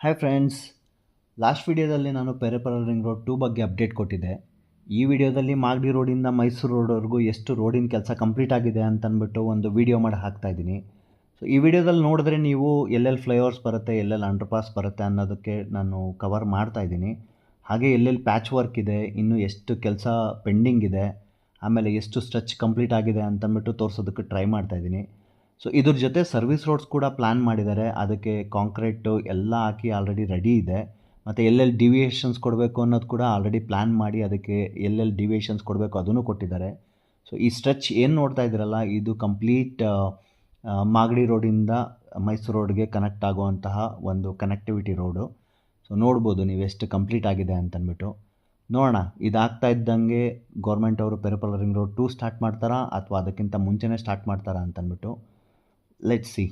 Hi friends, last ವಿಡಿಯೋದಲ್ಲಿ ನಾನು peripheral ring road 2 ಬಗ್ಗೆ ಅಪ್ಡೇಟ್ ಕೊಟ್ಟಿದ್ದೆ. ಈ ವಿಡಿಯೋದಲ್ಲಿ ಮಾಗಡಿ ರೋಡಿಂದ ಮೈಸೂರು ರೋಡ್ವರೆಗೂ ಎಷ್ಟು ರೋಡಿನ ಕೆಲಸ ಕಂಪ್ಲೀಟ್ ಆಗಿದೆ ಅಂತಂದ್ಬಿಟ್ಟು ಒಂದು ವಿಡಿಯೋ ಮಾಡಿ ಹಾಕ್ತಾ ಇದ್ದೀನಿ. ಸೊ ಈ ವಿಡಿಯೋದಲ್ಲಿ ನೋಡಿದ್ರೆ ನೀವು ಎಲ್ಲೆಲ್ಲಿ ಫ್ಲೈಓವರ್ಸ್ ಬರುತ್ತೆ, ಎಲ್ಲೆಲ್ಲಿ ಅಂಡರ್ ಪಾಸ್ ಬರುತ್ತೆ ಅನ್ನೋದಕ್ಕೆ ನಾನು ಕವರ್ ಮಾಡ್ತಾ ಇದ್ದೀನಿ. ಹಾಗೆ ಎಲ್ಲೆಲ್ಲಿ ಪ್ಯಾಚ್ ವರ್ಕ್ ಇದೆ, ಇನ್ನೂ ಎಷ್ಟು ಕೆಲಸ ಪೆಂಡಿಂಗ್ ಇದೆ, ಆಮೇಲೆ ಎಷ್ಟು ಸ್ಟ್ರೆಚ್ ಕಂಪ್ಲೀಟ್ ಆಗಿದೆ ಅಂತಂದ್ಬಿಟ್ಟು ತೋರಿಸೋದಕ್ಕೆ ಟ್ರೈ ಮಾಡ್ತಾ ಇದ್ದೀನಿ. ಸೊ ಇದ್ರ ಜೊತೆ ಸರ್ವಿಸ್ ರೋಡ್ಸ್ ಕೂಡ ಪ್ಲ್ಯಾನ್ ಮಾಡಿದ್ದಾರೆ. ಅದಕ್ಕೆ ಕಾಂಕ್ರೀಟು ಎಲ್ಲ ಹಾಕಿ ಆಲ್ರೆಡಿ ರೆಡಿ ಇದೆ. ಮತ್ತು ಎಲ್ಲೆಲ್ಲಿ ಡಿವಿಯೇಷನ್ಸ್ ಕೊಡಬೇಕು ಅನ್ನೋದು ಕೂಡ ಆಲ್ರೆಡಿ ಪ್ಲ್ಯಾನ್ ಮಾಡಿ ಅದಕ್ಕೆ ಎಲ್ಲೆಲ್ಲಿ ಡಿವಿಯೇಷನ್ಸ್ ಕೊಡಬೇಕು ಅದನ್ನು ಕೊಟ್ಟಿದ್ದಾರೆ. ಸೊ ಈ ಸ್ಟ್ರೆಚ್ ಏನು ನೋಡ್ತಾ ಇದ್ದೀರಲ್ಲ, ಇದು ಕಂಪ್ಲೀಟ್ ಮಾಗಡಿ ರೋಡಿಂದ ಮೈಸೂರು ರೋಡ್ಗೆ ಕನೆಕ್ಟ್ ಆಗುವಂತಹ ಒಂದು ಕನೆಕ್ಟಿವಿಟಿ ರೋಡು. ಸೊ ನೋಡ್ಬೋದು ನೀವು ಎಷ್ಟು ಕಂಪ್ಲೀಟ್ ಆಗಿದೆ ಅಂತಂದ್ಬಿಟ್ಟು. ನೋಡೋಣ, ಇದಾಗ್ತಾ ಇದ್ದಂಗೆ ಗೌರ್ಮೆಂಟ್ ಅವರು ಪೆರಿಫೆರಲ್ ರಿಂಗ್ ರೋಡ್ 2 ಸ್ಟಾರ್ಟ್ ಮಾಡ್ತಾರಾ ಅಥವಾ ಅದಕ್ಕಿಂತ ಮುಂಚೆನೇ ಸ್ಟಾರ್ಟ್ ಮಾಡ್ತಾರಾ ಅಂತಂದ್ಬಿಟ್ಟು. Let's see.